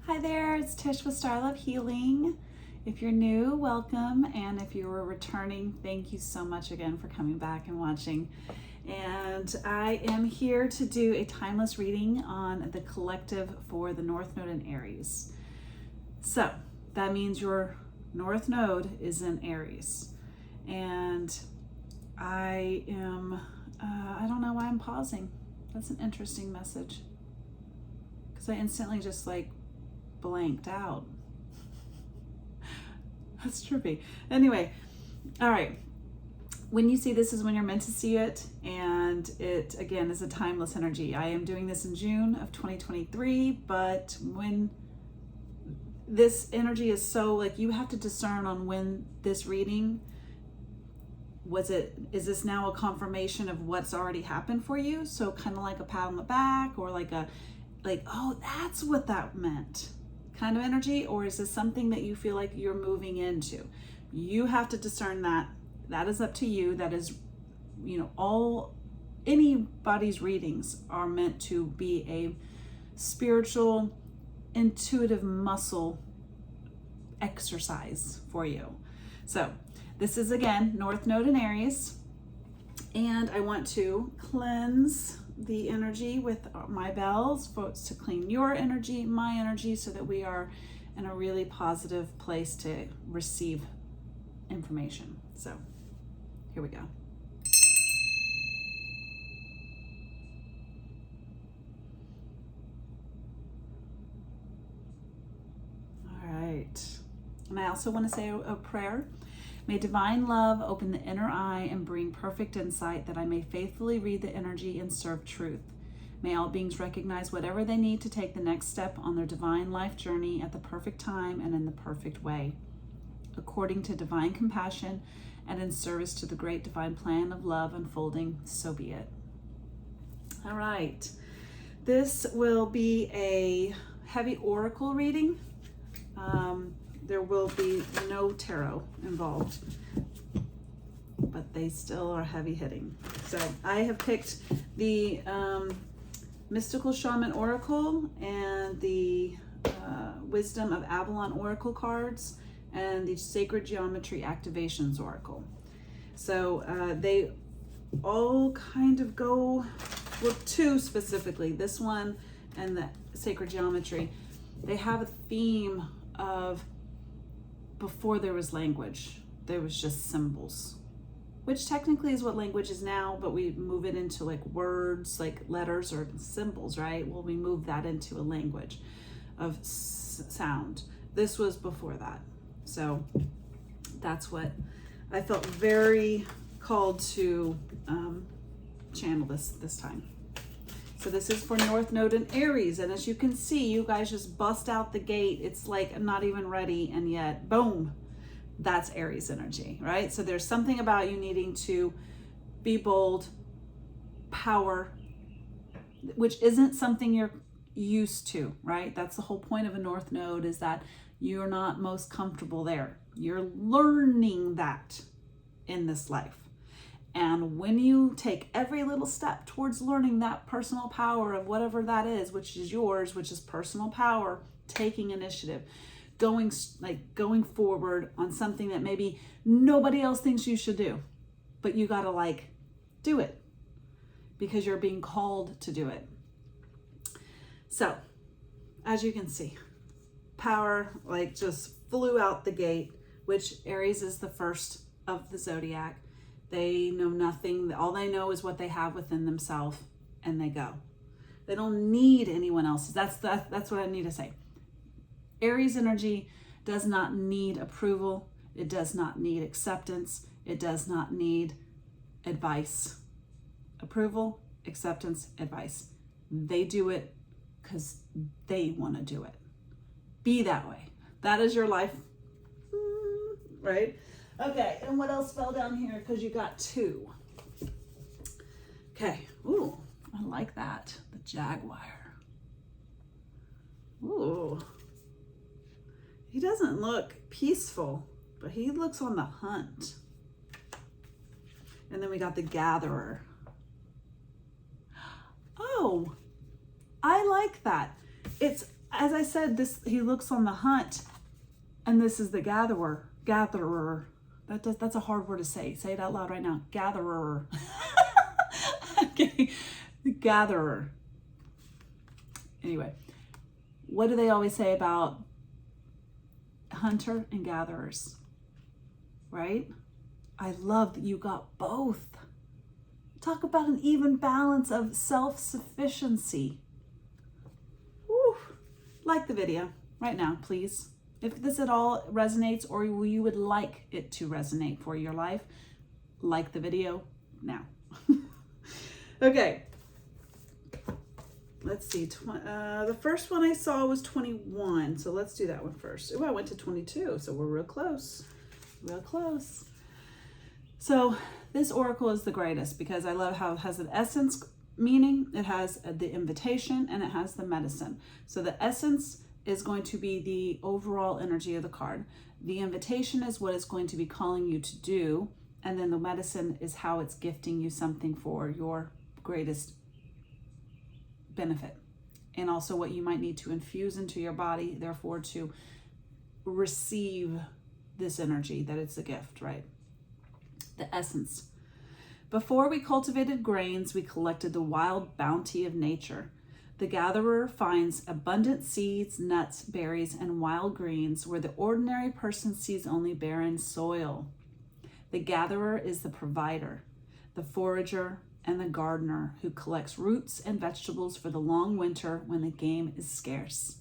Hi there, it's Tish with Star Love Healing. If you're new, welcome. And if you're returning, thank you so much again for coming back and watching. And I am here to do a timeless reading on the collective for the North Node in Aries. So that means your North Node is in Aries. And I don't know why I'm pausing. That's an interesting message. Because I instantly just blanked out. That's trippy. Anyway, all right. When you see this is when you're meant to see it, and it again is a timeless energy. I am doing this in June of 2023, but when this energy is so you have to discern on when this reading is this now a confirmation of what's already happened for you? So kind of like a pat on the back, or oh, that's what that meant kind of energy, or is this something that you feel like you're moving into? You have to discern that. That is up to you. That is, anybody's readings are meant to be a spiritual, intuitive muscle exercise for you. So this is again North Node in Aries, and I want to cleanse the energy with my bells to clean your energy, my energy, so that we are in a really positive place to receive information. So here we go. All right. And I also want to say a prayer. May divine love open the inner eye and bring perfect insight, that I may faithfully read the energy and serve truth. May all beings recognize whatever they need to take the next step on their divine life journey at the perfect time and in the perfect way, according to divine compassion and in service to the great divine plan of love unfolding, so be it. All right. This will be a heavy oracle reading. There will be no tarot involved, but they still are heavy hitting. So I have picked the Mystical Shaman Oracle and the Wisdom of Avalon Oracle cards and the Sacred Geometry Activations Oracle. So they all kind of go, well, two specifically, this one and the Sacred Geometry, they have a theme of before there was language, there was just symbols, which technically is what language is now, but we move it into words, letters or symbols, right? Well, we move that into a language of sound. This was before that. So that's what I felt very called to channel this time. So this is for North Node in Aries. And as you can see, you guys just bust out the gate. It's I'm not even ready, and yet, boom, that's Aries energy, right? So there's something about you needing to be bold, power, which isn't something you're used to, right? That's the whole point of a North Node, is that you're not most comfortable there. You're learning that in this life. And when you take every little step towards learning that personal power of whatever that is, which is yours, which is personal power, taking initiative, going forward on something that maybe nobody else thinks you should do, but you gotta do it because you're being called to do it. So as you can see, power just flew out the gate, which Aries is the first of the zodiac. They know nothing. All they know is what they have within themselves, and they go. They don't need anyone else's. That's what I need to say. Aries energy does not need approval. It does not need acceptance. It does not need advice. Approval, acceptance, advice. They do it because they want to do it. Be that way. That is your life, right? Okay, and what else fell down here? Because you got two. Okay, ooh, I like that. The jaguar. Ooh. He doesn't look peaceful, but he looks on the hunt. And then we got the gatherer. Oh, I like that. as I said, he looks on the hunt, and this is the gatherer. Gatherer. That's a hard word to say. Say it out loud right now. Gatherer. Okay. The gatherer. Anyway, what do they always say about hunter and gatherers? Right? I love that you got both. Talk about an even balance of self-sufficiency. Woo. Like the video right now, please. If this at all resonates or you would like it to resonate for your life, like the video now. Okay. Let's see. The first one I saw was 21. So let's do that one first. Oh, I went to 22. So we're real close. Real close. So this oracle is the greatest because I love how it has an essence meaning, it has the invitation, and it has the medicine. So the essence is going to be the overall energy of the card. The invitation is what it's going to be calling you to do. And then the medicine is how it's gifting you something for your greatest benefit. And also what you might need to infuse into your body, therefore to receive this energy, that it's a gift, right? The essence. Before we cultivated grains, we collected the wild bounty of nature. The gatherer finds abundant seeds, nuts, berries, and wild greens where the ordinary person sees only barren soil. The gatherer is the provider, the forager, and the gardener who collects roots and vegetables for the long winter when the game is scarce.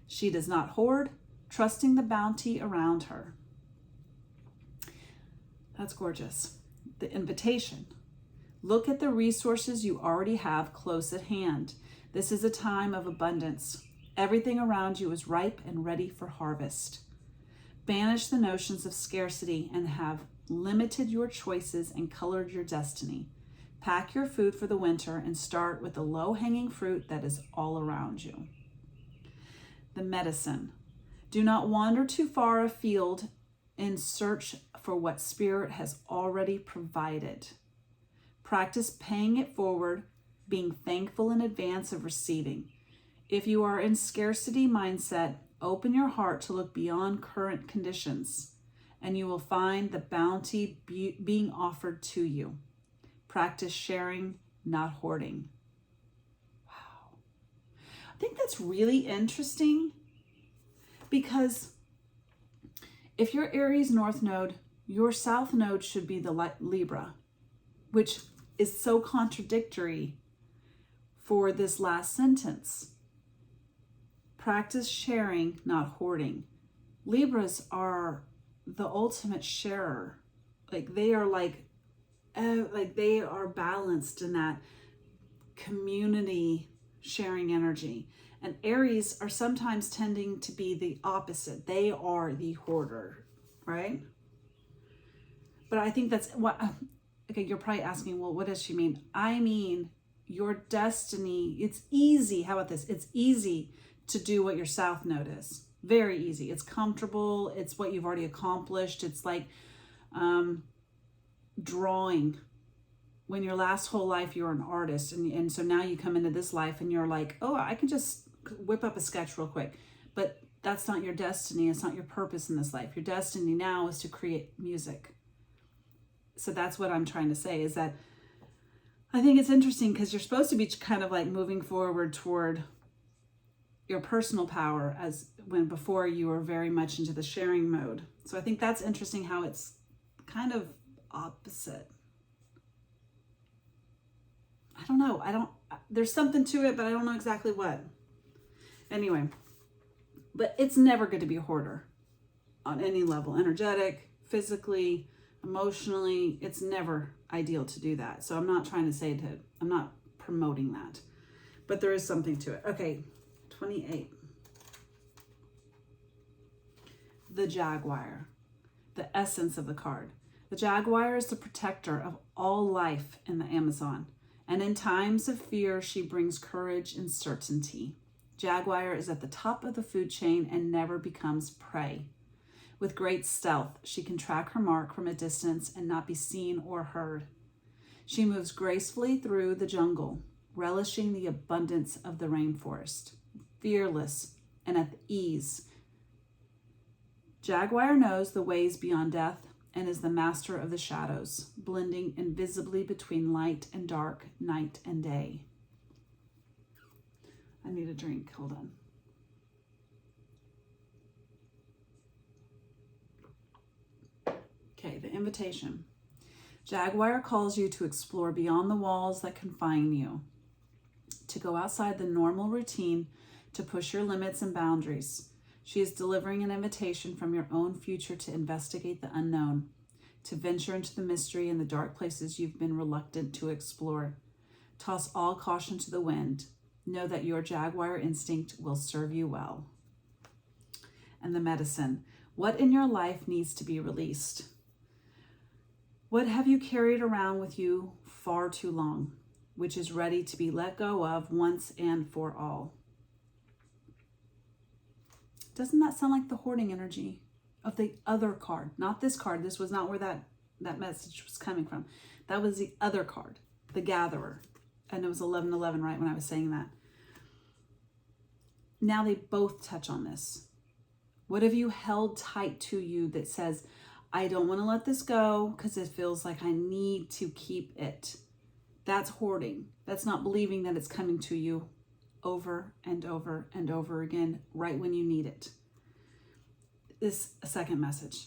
She does not hoard, trusting the bounty around her. That's gorgeous. The invitation. Look at the resources you already have close at hand. This is a time of abundance. Everything around you is ripe and ready for harvest. Banish the notions of scarcity and have limited your choices and colored your destiny. Pack your food for the winter and start with the low-hanging fruit that is all around you. The medicine. Do not wander too far afield in search for what Spirit has already provided. Practice paying it forward, being thankful in advance of receiving. If you are in scarcity mindset, open your heart to look beyond current conditions, and you will find the bounty being offered to you. Practice sharing, not hoarding. Wow. I think that's really interesting because if your Aries North Node, your South Node should be the Libra, which is so contradictory for this last sentence. Practice sharing, not hoarding. Libras are the ultimate sharer. They are balanced in that community sharing energy. And Aries are sometimes tending to be the opposite. They are the hoarder, right? But I think that's what, okay, you're probably asking, well, what does she mean? I mean, your destiny, it's easy. How about this? It's easy to do what your South Node is. Very easy. It's comfortable. It's what you've already accomplished. It's like drawing. When your last whole life you were an artist, and so now you come into this life and you're like, oh, I can just whip up a sketch real quick. But that's not your destiny. It's not your purpose in this life. Your destiny now is to create music. So that's what I'm trying to say, is that I think it's interesting because you're supposed to be kind of like moving forward toward your personal power, as when before you were very much into the sharing mode. So I think that's interesting how it's kind of opposite. I don't know. There's something to it, but I don't know exactly what. Anyway, but it's never good to be a hoarder on any level, energetic, physically, emotionally. It's never ideal to do that. So I'm not trying to say I'm not promoting that, but there is something to it. Okay, 28. The Jaguar, the essence of the card. The Jaguar is the protector of all life in the Amazon. And in times of fear, she brings courage and certainty. Jaguar is at the top of the food chain and never becomes prey. With great stealth, she can track her mark from a distance and not be seen or heard. She moves gracefully through the jungle, relishing the abundance of the rainforest. Fearless, and at ease. Jaguar knows the ways beyond death and is the master of the shadows, blending invisibly between light and dark, night and day. I need a drink. Hold on. Okay, the invitation. Jaguar calls you to explore beyond the walls that confine you, to go outside the normal routine, to push your limits and boundaries. She is delivering an invitation from your own future to investigate the unknown, to venture into the mystery and the dark places you've been reluctant to explore. Toss all caution to the wind. Know that your Jaguar instinct will serve you well. And the medicine. What in your life needs to be released? What have you carried around with you far too long, which is ready to be let go of once and for all? Doesn't that sound like the hoarding energy of the other card? Not this card. This was not where that message was coming from. That was the other card, the Gatherer. And it was 11:11, right, when I was saying that. Now they both touch on this. What have you held tight to you that says, I don't want to let this go because it feels like I need to keep it? That's hoarding. That's not believing that it's coming to you over and over and over again, right when you need it. This a second message.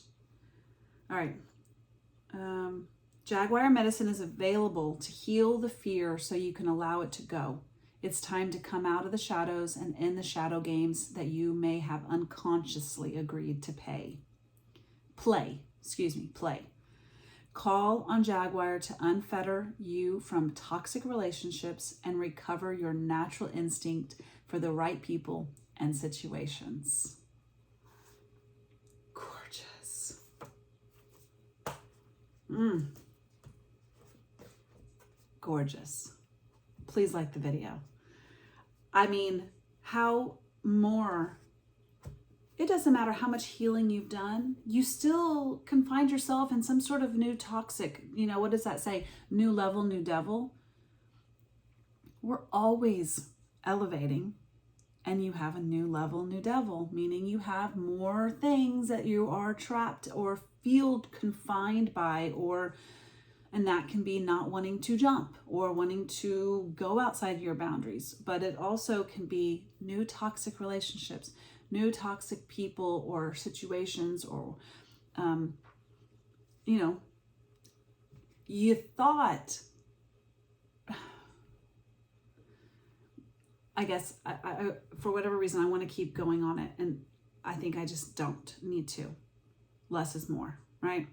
All right. Jaguar medicine is available to heal the fear so you can allow it to go. It's time to come out of the shadows and end the shadow games that you may have unconsciously agreed to play. Call on Jaguar to unfetter you from toxic relationships and recover your natural instinct for the right people and situations. Gorgeous. Gorgeous. Please like the video. I mean, how more... It doesn't matter how much healing you've done, you still can find yourself in some sort of new toxic, what does that say? New level, new devil. We're always elevating, and you have a new level, new devil, meaning you have more things that you are trapped or feel confined by, and that can be not wanting to jump or wanting to go outside your boundaries. But it also can be new toxic relationships, new toxic people or situations, or, you thought, I guess, I for whatever reason, I want to keep going on it. And I think I just don't need to. Less is more, right?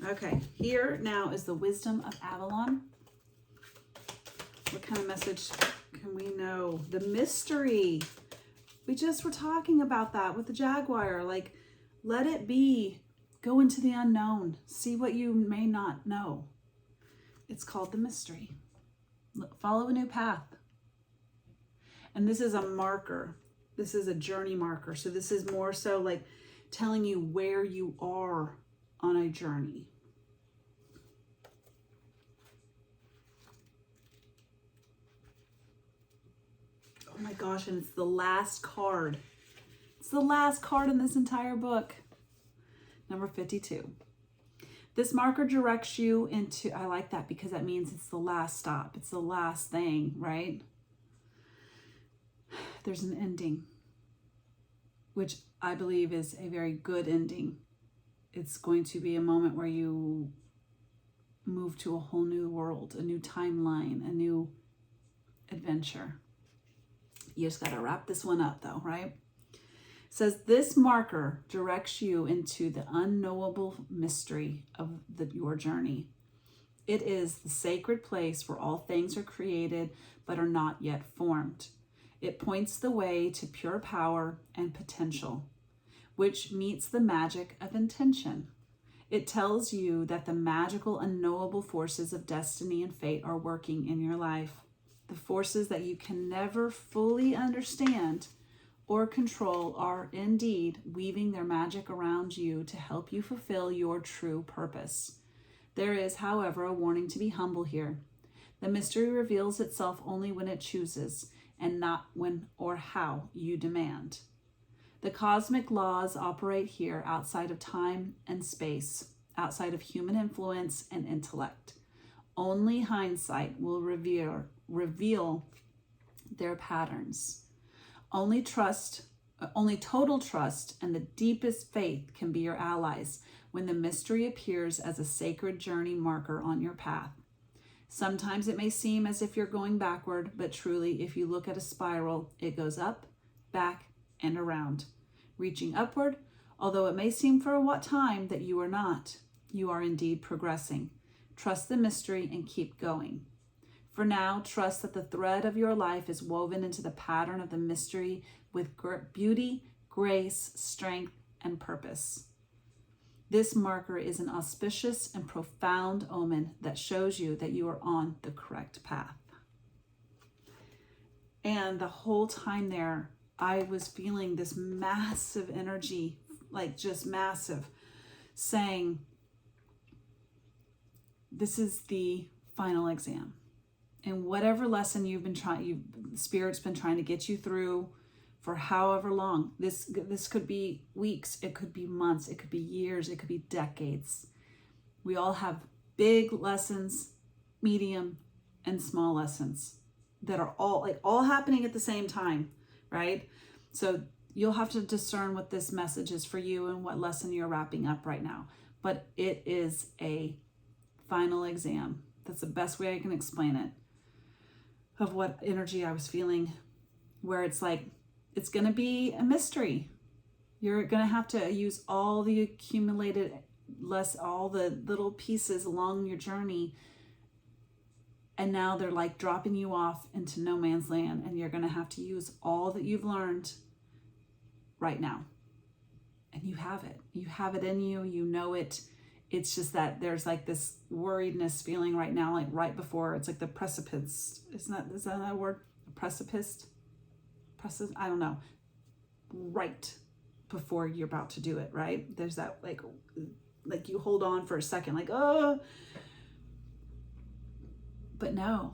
Okay, here now is the wisdom of Avalon. What kind of message can we know? The mystery. We just were talking about that with the Jaguar. Like, let it be. Go into the unknown. See what you may not know. It's called the mystery. Look, follow a new path. And this is a marker. This is a journey marker. So this is more so like telling you where you are on a journey. Oh my gosh, and it's the last card. It's the last card in this entire book. Number 52. This marker directs you into, I like that because that means it's the last stop. It's the last thing, right? There's an ending, which I believe is a very good ending. It's going to be a moment where you move to a whole new world, a new timeline, a new adventure. You just got to wrap this one up though, right? It says this marker directs you into the unknowable mystery of your journey. It is the sacred place where all things are created but are not yet formed. It points the way to pure power and potential, which meets the magic of intention. It tells you that the magical, unknowable forces of destiny and fate are working in your life. The forces that you can never fully understand or control are indeed weaving their magic around you to help you fulfill your true purpose. There is, however, a warning to be humble here. The mystery reveals itself only when it chooses, and not when or how you demand. The cosmic laws operate here outside of time and space, outside of human influence and intellect. Only hindsight will reveal their patterns. Only total trust and the deepest faith can be your allies when the mystery appears as a sacred journey marker on your path. Sometimes it may seem as if you're going backward, but truly, if you look at a spiral, it goes up, back, and around, reaching upward, although it may seem for a time that you are not. You are indeed progressing. Trust the mystery and keep going. For now, trust that the thread of your life is woven into the pattern of the mystery with beauty, grace, strength, and purpose. This marker is an auspicious and profound omen that shows you that you are on the correct path. And the whole time there, I was feeling this massive energy, like just massive, saying, this is the final exam. And whatever lesson Spirit's been trying to get you through for however long, this could be weeks, it could be months, it could be years, it could be decades. We all have big lessons, medium, and small lessons that are all happening at the same time, right? So you'll have to discern what this message is for you and what lesson you're wrapping up right now. But it is a final exam. That's the best way I can explain it, of what energy I was feeling, where it's like, it's going to be a mystery. You're going to have to use all the accumulated, all the little pieces along your journey. And now they're like dropping you off into no man's land. And you're going to have to use all that you've learned right now. And you have it. You have it in you. You know it. It's just that there's like this worriedness feeling right now, like right before, it's like the precipice. Is that a word? Precipice? I don't know. Right before you're about to do it, right? There's that like you hold on for a second, like, oh. But no,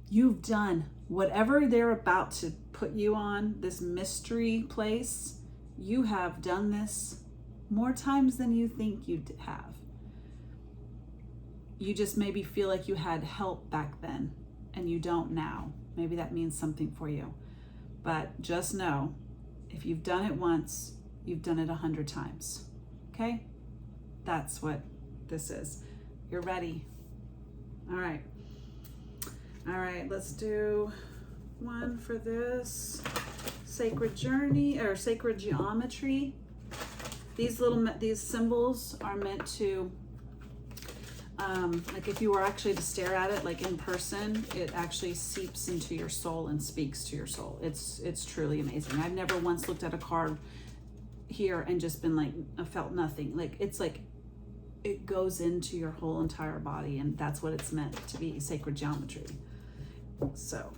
you've done whatever they're about to put you on, this mystery place. You have done this more times than you think you have. You just maybe feel like you had help back then and you don't now. Maybe that means something for you. But just know, if you've done it once, you've done it 100 times. Okay? That's what this is. You're ready. All right. All right, let's do one for this sacred journey or sacred geometry. These symbols are meant to, like if you were actually to stare at it like in person, it actually seeps into your soul and speaks to your soul. It's truly amazing. I've never once looked at a card here and just been like, I felt nothing. Like it's like it goes into your whole entire body, and that's what it's meant to be, sacred geometry. So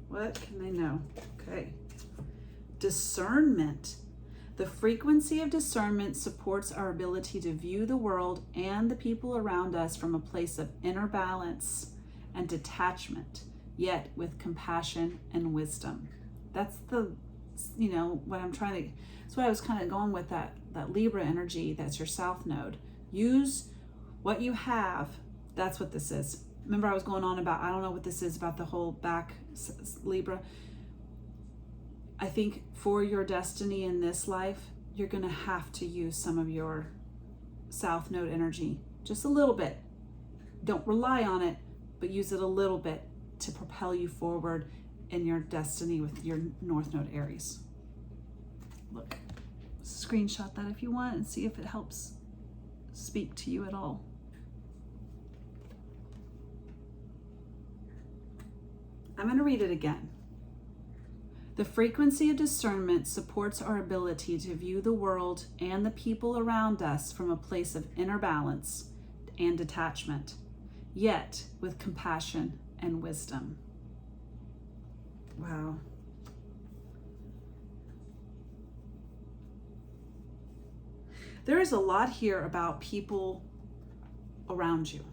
what can I know? Okay. Discernment. The frequency of discernment supports our ability to view the world and the people around us from a place of inner balance and detachment, yet with compassion and wisdom. That's what I'm trying to, that's what I was kind of going with, that Libra energy. That's your South Node. Use what you have. That's what this is. Remember I was going on about, I don't know what this is about the whole back Libra. I think for your destiny in this life, you're going to have to use some of your South Node energy, just a little bit. Don't rely on it, but use it a little bit to propel you forward in your destiny with your North Node Aries. Look, screenshot that if you want and see if it helps speak to you at all. I'm going to read it again. The frequency of discernment supports our ability to view the world and the people around us from a place of inner balance and detachment, yet with compassion and wisdom. Wow. There is a lot here about people around you.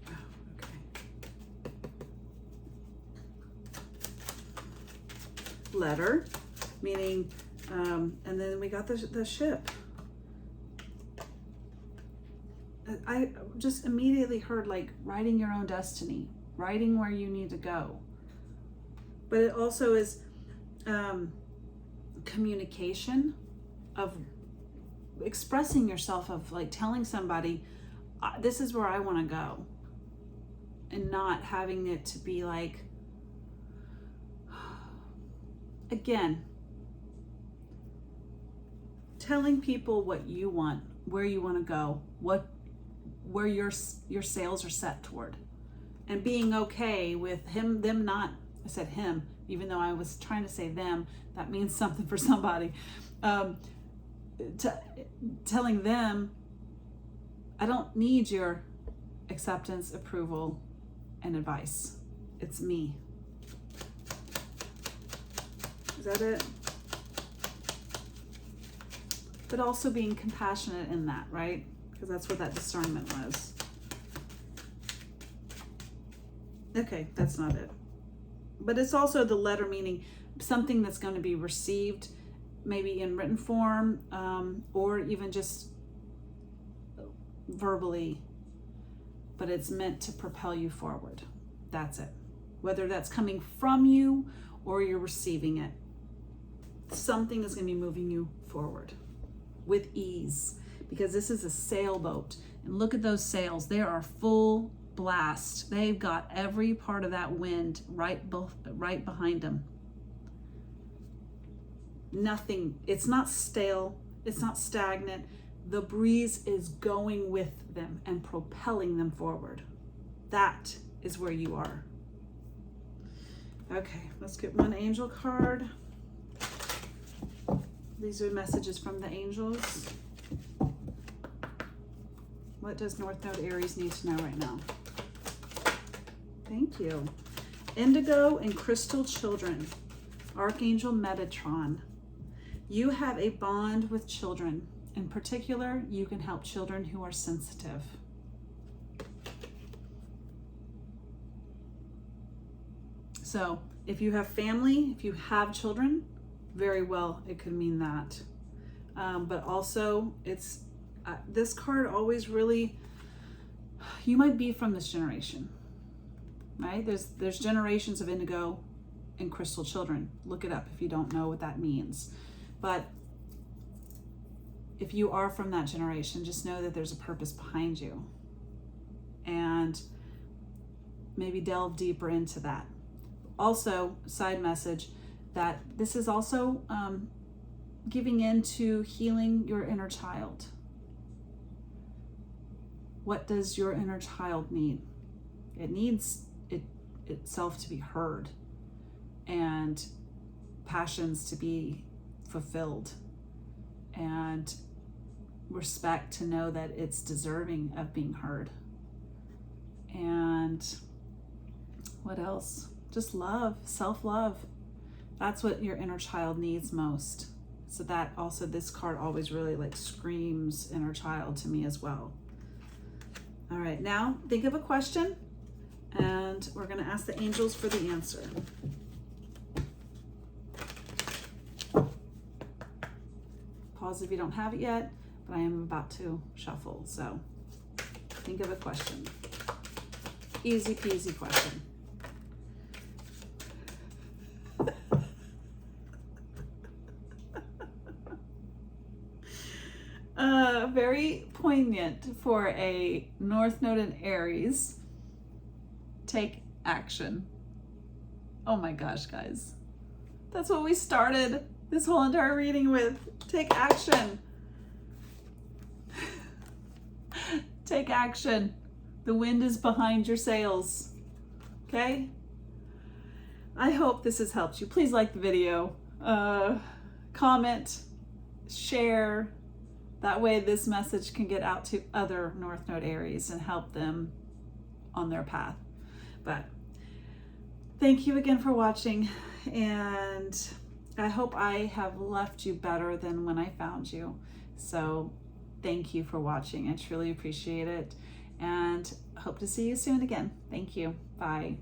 Oh, okay. Letter, meaning, and then we got the ship. I just immediately heard like writing your own destiny, writing where you need to go. But it also is communication of expressing yourself, of like telling somebody, this is where I want to go. And not having it to be like, again, telling people what you want, where you want to go, where your sails are set toward, and being okay with them not, I said him, even though I was trying to say them, that means something for somebody. Telling them, I don't need your acceptance, approval, and advice. It's me. Is that it? But also being compassionate in that, right? Because that's what that discernment was. Okay, that's not it. But it's also the letter, meaning something that's going to be received, maybe in written form, or even just verbally, but it's meant to propel you forward. That's it. Whether that's coming from you or you're receiving it, something is going to be moving you forward with ease, because this is a sailboat. And look at those sails. They are full blast. They've got every part of that wind right behind them. Nothing, it's not stale, it's not stagnant. The breeze is going with them and propelling them forward. That is where you are. Okay, let's get one angel card. These are messages from the angels. What does North Node Aries need to know right now? Thank you. Indigo and crystal children. Archangel Metatron. You have a bond with children. In particular, you can help children who are sensitive. So if you have family, if you have children, very well, it could mean that. But also it's, this card always really, you might be from this generation, right? There's generations of indigo and crystal children. Look it up if you don't know what that means. But if you are from that generation, just know that there's a purpose behind you. And maybe delve deeper into that. Also, side message, that this is also giving into healing your inner child. What does your inner child need? It needs itself to be heard and passions to be fulfilled and respect to know that it's deserving of being heard. And what else? Just love, self-love. That's what your inner child needs most. So that also, this card always really like screams inner child to me as well. All right, now think of a question and we're gonna ask the angels for the answer. Pause if you don't have it yet, but I am about to shuffle. So think of a question. Easy peasy question. Very poignant for a North Node in Aries. Take action. Oh my gosh, guys. That's what we started this whole entire reading with. Take action. Take action. The wind is behind your sails. Okay? I hope this has helped you. Please like the video. Comment. Share. That way this message can get out to other North Node Aries and help them on their path. But thank you again for watching, and I hope I have left you better than when I found you. So thank you for watching. I truly appreciate it, and hope to see you soon again. Thank you. Bye.